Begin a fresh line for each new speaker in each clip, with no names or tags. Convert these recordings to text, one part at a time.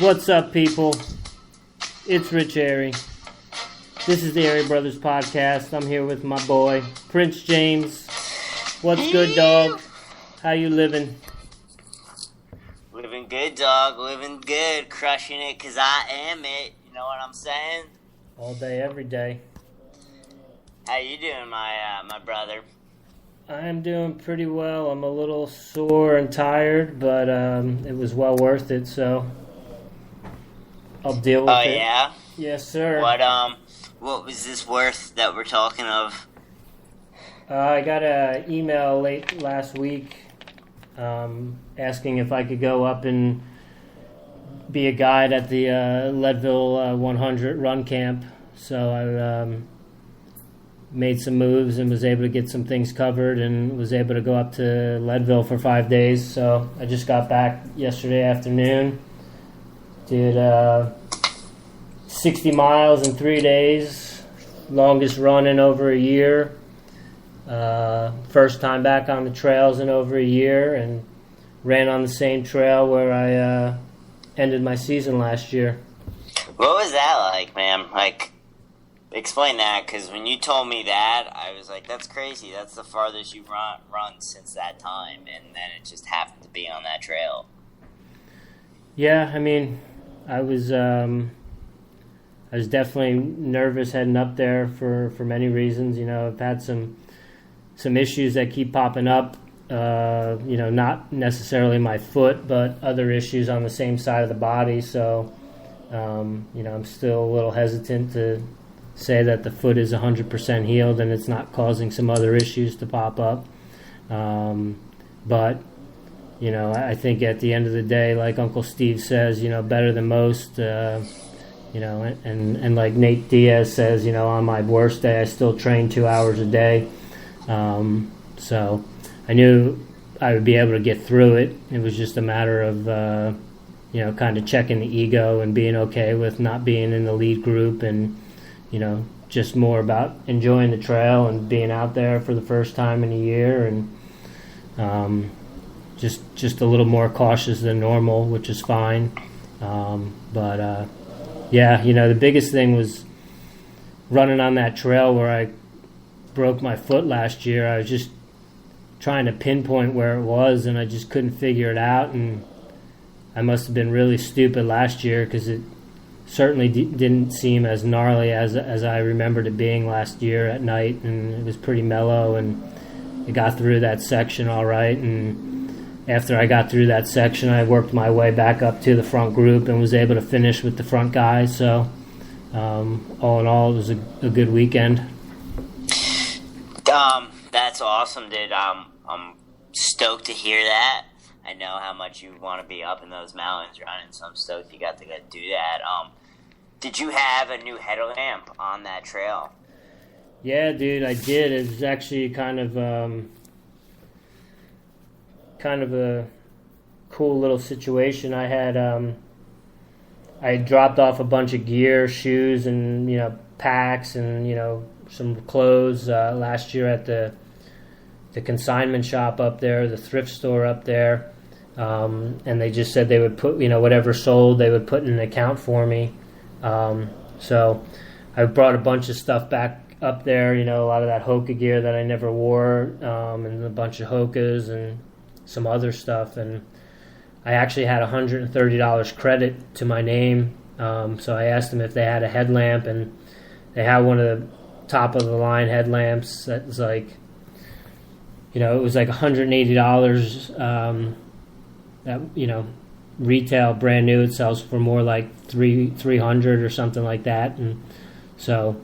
What's up, people? It's Rich Airey. This is the Airey Brothers podcast. I'm here with my boy, Prince James. What's good, dog? How you living?
Living good, dog. Living good. Crushing it because I am it. You know what I'm saying?
All day, every day.
How you doing, my brother?
I'm doing pretty well. I'm a little sore and tired, but it was well worth it, so I'll deal with it.
Oh, yeah?
Yes, sir.
What was this worth that we're talking of?
I got an email late last week asking if I could go up and be a guide at the Leadville 100 run camp. So I made some moves and was able to get some things covered and was able to go up to Leadville for 5 days. So I just got back yesterday afternoon. Did 60 miles in 3 days. Longest run in over a year. First time back on the trails in over a year, and ran on the same trail where I ended my season last year.
What was that like, man? Explain that, because when you told me that, I was like, that's crazy. That's the farthest you've run since that time, and then it just happened to be on that trail.
Yeah, I mean, I was definitely nervous heading up there for many reasons. You know, I've had some issues that keep popping up. Not necessarily my foot, but other issues on the same side of the body. So, I'm still a little hesitant to say that the foot is 100% healed and it's not causing some other issues to pop up. But, I think at the end of the day, like Uncle Steve says, better than most, and like Nate Diaz says, on my worst day, I still train 2 hours a day. So I knew I would be able to get through it. It was just a matter of, kind of checking the ego and being okay with not being in the lead group and, just more about enjoying the trail and being out there for the first time in a year and just a little more cautious than normal, which is fine. The biggest thing was running on that trail where I broke my foot last year. I was just trying to pinpoint where it was, and I just couldn't figure it out. And I must have been really stupid last year because it certainly didn't seem as gnarly as I remembered it being last year at night, and it was pretty mellow, and I got through that section all right. And after I got through that section, I worked my way back up to the front group and was able to finish with the front guys. So all in all, it was a good weekend.
That's awesome, dude. I'm stoked to hear that. I know how much you want to be up in those mountains running, so I'm stoked you got to do that. Did you have a new headlamp on that trail?
Yeah, dude, I did. It was actually kind of a cool little situation. I had dropped off a bunch of gear, shoes, and packs, and some clothes last year at the consignment shop up there, the thrift store up there, and they just said they would put whatever sold they would put in an account for me. So I brought a bunch of stuff back up there, a lot of that Hoka gear that I never wore, and a bunch of Hokas and some other stuff, and I actually had $130 credit to my name. So I asked them if they had a headlamp, and they had one of the top of the line headlamps that was like, it was like $180. That retail brand new, it sells for more like $300 or something like that. And so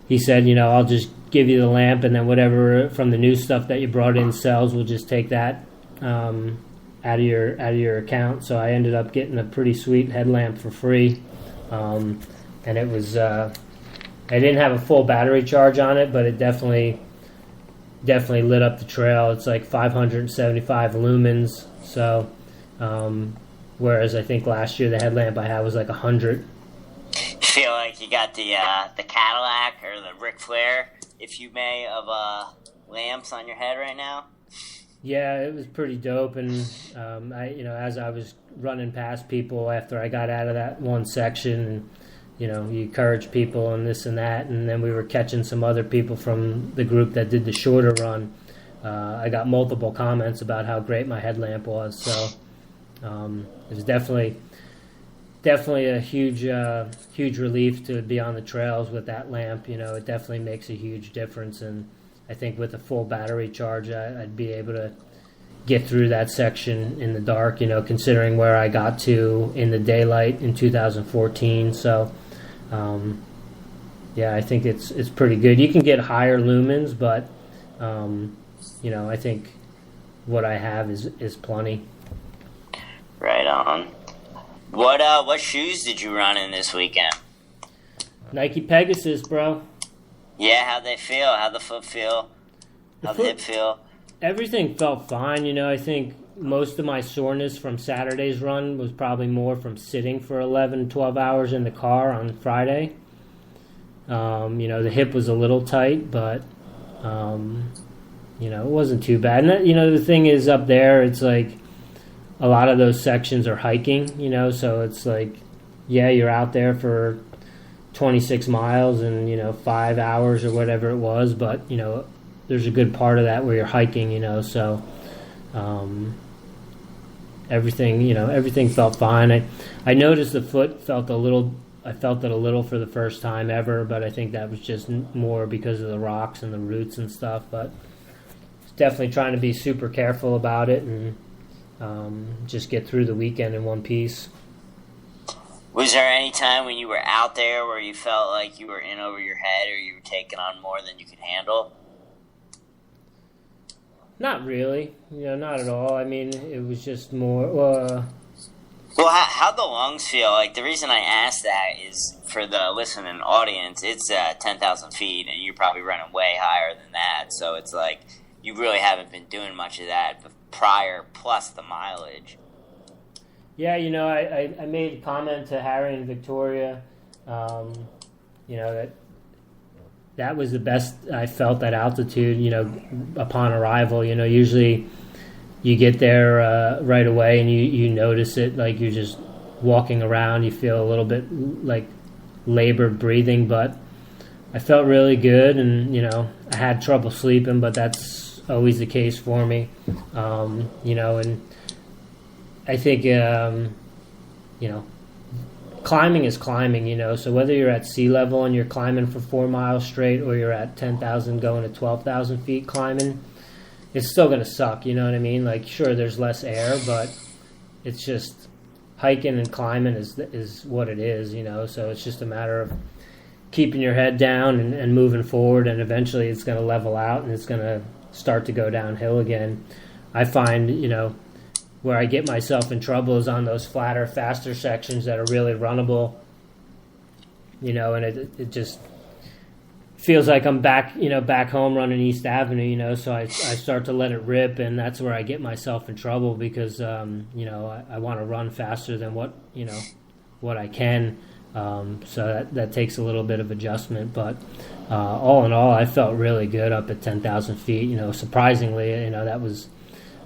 he said, I'll just give you the lamp, and then whatever from the new stuff that you brought in sells, we'll just take that out of your account. So I ended up getting a pretty sweet headlamp for free, and it was I didn't have a full battery charge on it, but it definitely lit up the trail. It's like 575 lumens. So whereas I think last year the headlamp I had was like 100.
Feel like you got the Cadillac or the Ric Flair, if you may, of lamps on your head right now?
Yeah, it was pretty dope, and as I was running past people after I got out of that one section, and you encourage people and this and that, and then we were catching some other people from the group that did the shorter run. I got multiple comments about how great my headlamp was, so it was definitely a huge relief to be on the trails with that lamp. It definitely makes a huge difference, and I think with a full battery charge, I'd be able to get through that section in the dark, considering where I got to in the daylight in 2014. So, yeah, I think it's pretty good. You can get higher lumens, but, I think what I have is plenty.
Right on. What shoes did you run in this weekend?
Nike Pegasus, bro.
Yeah, how'd they feel? How'd the foot feel? How'd the hip feel?
Everything felt fine. I think most of my soreness from Saturday's run was probably more from sitting for 11, 12 hours in the car on Friday. The hip was a little tight, but, it wasn't too bad. And, the thing is up there, it's like a lot of those sections are hiking, so it's like, yeah, you're out there for 26 miles and 5 hours or whatever it was, but there's a good part of that where you're hiking, so everything felt fine. I noticed the foot felt I felt it a little for the first time ever, but I think that was just more because of the rocks and the roots and stuff, but definitely trying to be super careful about it and just get through the weekend in one piece.
Was there any time when you were out there where you felt like you were in over your head or you were taking on more than you could handle?
Not really. Not at all. I mean, it was just more...
Well, how'd the lungs feel? Like, the reason I asked that is for the listening audience, it's 10,000 feet, and you're probably running way higher than that. So it's like you really haven't been doing much of that prior, plus the mileage.
Yeah, I made a comment to Harry and Victoria, that was the best I felt at altitude, upon arrival. Usually you get there right away and you notice it, like you're just walking around, you feel a little bit like labored breathing, but I felt really good, and, I had trouble sleeping, but that's always the case for me, and I think, climbing is climbing, so whether you're at sea level and you're climbing for 4 miles straight or you're at 10,000 going to 12,000 feet climbing, it's still going to suck, you know what I mean? Like, sure, there's less air, but it's just hiking and climbing is what it is, so it's just a matter of keeping your head down and moving forward, and eventually it's going to level out and it's going to start to go downhill again. I find, where I get myself in trouble is on those flatter, faster sections that are really runnable, and it just feels like I'm back home running East Avenue, so I start to let it rip, and that's where I get myself in trouble because, I want to run faster than what I can, so that takes a little bit of adjustment, but all in all, I felt really good up at 10,000 feet, surprisingly, that was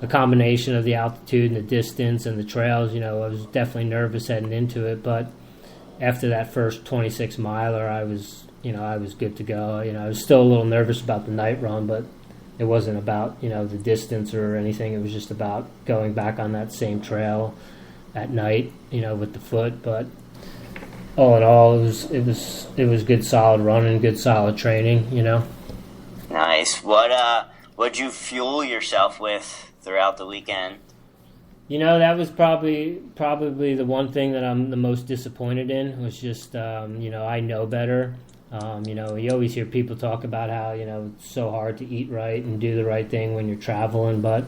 a combination of the altitude and the distance and the trails. I was definitely nervous heading into it, but after that first 26 miler, I was good to go. I was still a little nervous about the night run, but it wasn't about, the distance or anything. It was just about going back on that same trail at night, with the foot. But all in all, it was good, solid running, good, solid training.
Nice. What'd you fuel yourself with throughout the weekend?
That was probably the one thing that I'm the most disappointed in was just, I know better. You always hear people talk about how, it's so hard to eat right and do the right thing when you're traveling, but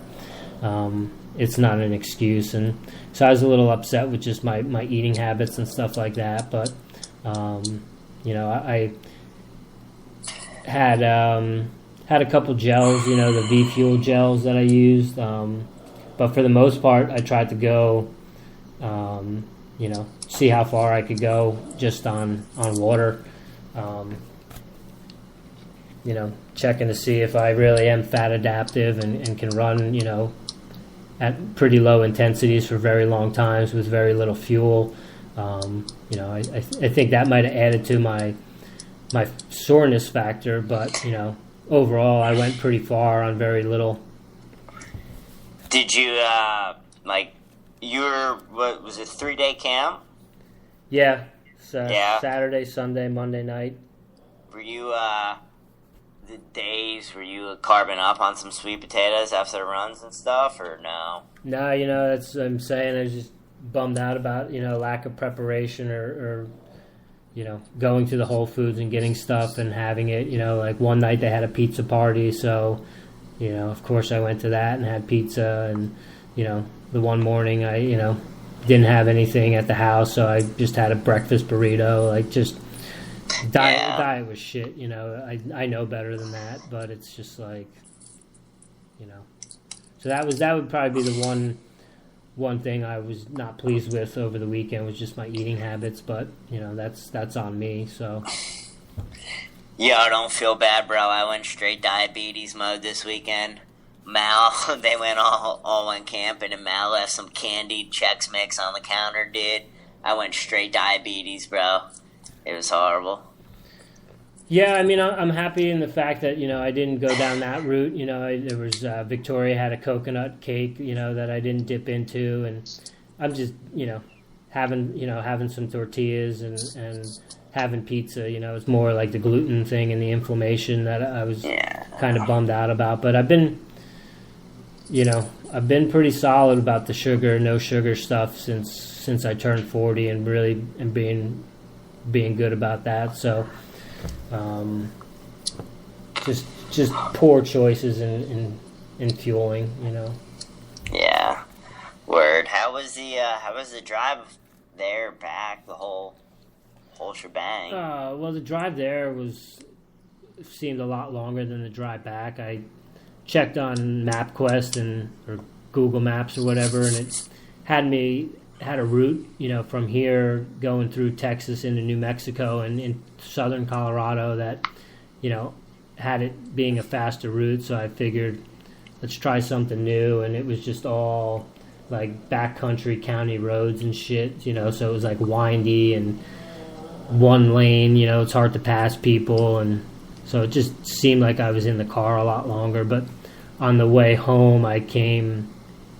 it's not an excuse. And so I was a little upset with just my eating habits and stuff like that. But, I had a couple gels, the V Fuel gels that I used. But for the most part, I tried to go, see how far I could go just on water. checking to see if I really am fat adaptive and can run, at pretty low intensities for very long times with very little fuel. I think that might have added to my soreness factor, but overall I went pretty far on very little.
Did you what was it, 3-day camp?
Yeah. Saturday, Sunday, Monday night.
Were you the days were you carving up on some sweet potatoes after the runs and stuff, or no?
No, that's what I'm saying. I was just bummed out about lack of preparation or going to the Whole Foods and getting stuff and having it. Like one night they had a pizza party, so of course I went to that and had pizza, and the one morning I didn't have anything at the house, so I just had a breakfast burrito. Like, just diet was shit. I know better than that, but it's just like, so that would probably be the one thing I was not pleased with over the weekend, was just my eating habits. But that's on me. So
I don't feel bad, bro. I went straight diabetes mode this weekend. Mal, they all went camping, and Mal left some candied Chex Mix on the counter, dude. I went straight diabetes, bro. It was horrible.
Yeah, I mean, I'm happy in the fact that, I didn't go down that route. There was, Victoria had a coconut cake, that I didn't dip into, and I'm just, having some tortillas and having pizza. It's more like the gluten thing and the inflammation that I was kind of bummed out about. But I've been pretty solid about the no sugar stuff since I turned 40, and really am being good about that. So, just poor choices in fueling,
Yeah, word. How was the drive there back? The whole shebang.
Well, the drive there seemed a lot longer than the drive back. I checked on MapQuest or Google Maps or whatever, and it had a route, from here going through Texas into New Mexico and in southern Colorado that, had it being a faster route. So I figured, let's try something new, and it was just all like backcountry county roads and shit, so it was like windy and one lane, it's hard to pass people, and so it just seemed like I was in the car a lot longer. But on the way home, I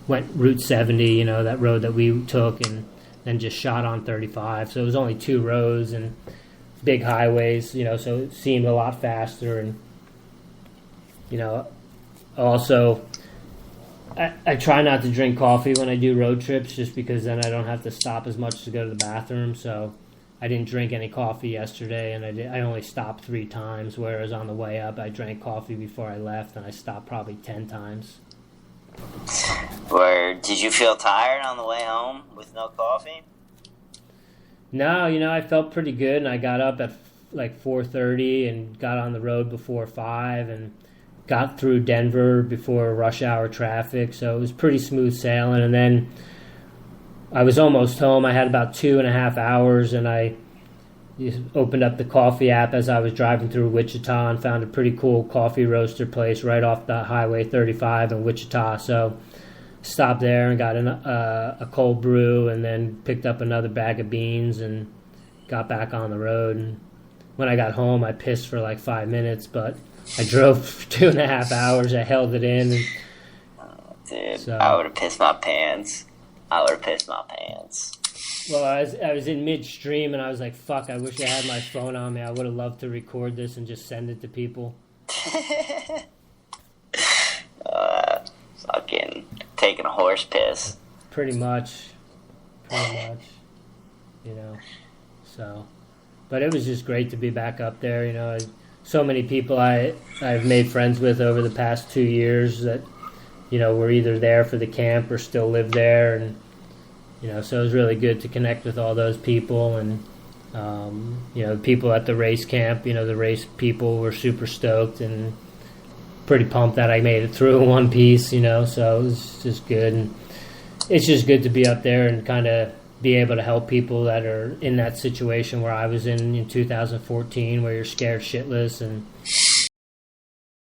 went Route 70, that road that we took, and then just shot on 35. So it was only 2 roads and big highways, so it seemed a lot faster. And, also, I try not to drink coffee when I do road trips, just because then I don't have to stop as much to go to the bathroom. So I didn't drink any coffee yesterday, and I only stopped 3 times, whereas on the way up I drank coffee before I left, and I stopped probably 10 times.
Or did you feel tired on the way home with no coffee?
No, I felt pretty good, and I got up at like 4:30 and got on the road before 5 and got through Denver before rush hour traffic, so it was pretty smooth sailing. And then I was almost home. I had about 2.5 hours, and I opened up the coffee app as I was driving through Wichita and found a pretty cool coffee roaster place right off the Highway 35 in Wichita. So stopped there and got a cold brew, and then picked up another bag of beans and got back on the road. And when I got home, I pissed for like 5 minutes, but I drove 2.5 hours. I held it in. And,
dude, so, I would have pissed my pants.
Well, I was in midstream, and I was like, fuck, I wish I had my phone on me. I would have loved to record this and just send it to people.
Fucking taking a horse piss.
Pretty much. So, but it was just great to be back up there. So many people I've made friends with over the past 2 years that, were either there for the camp or still live there, and so it was really good to connect with all those people. And people at the race camp, the race people were super stoked and pretty pumped that I made it through in one piece, so it was just good. And it's just good to be up there and kind of be able to help people that are in that situation where I was in 2014, where you're scared shitless and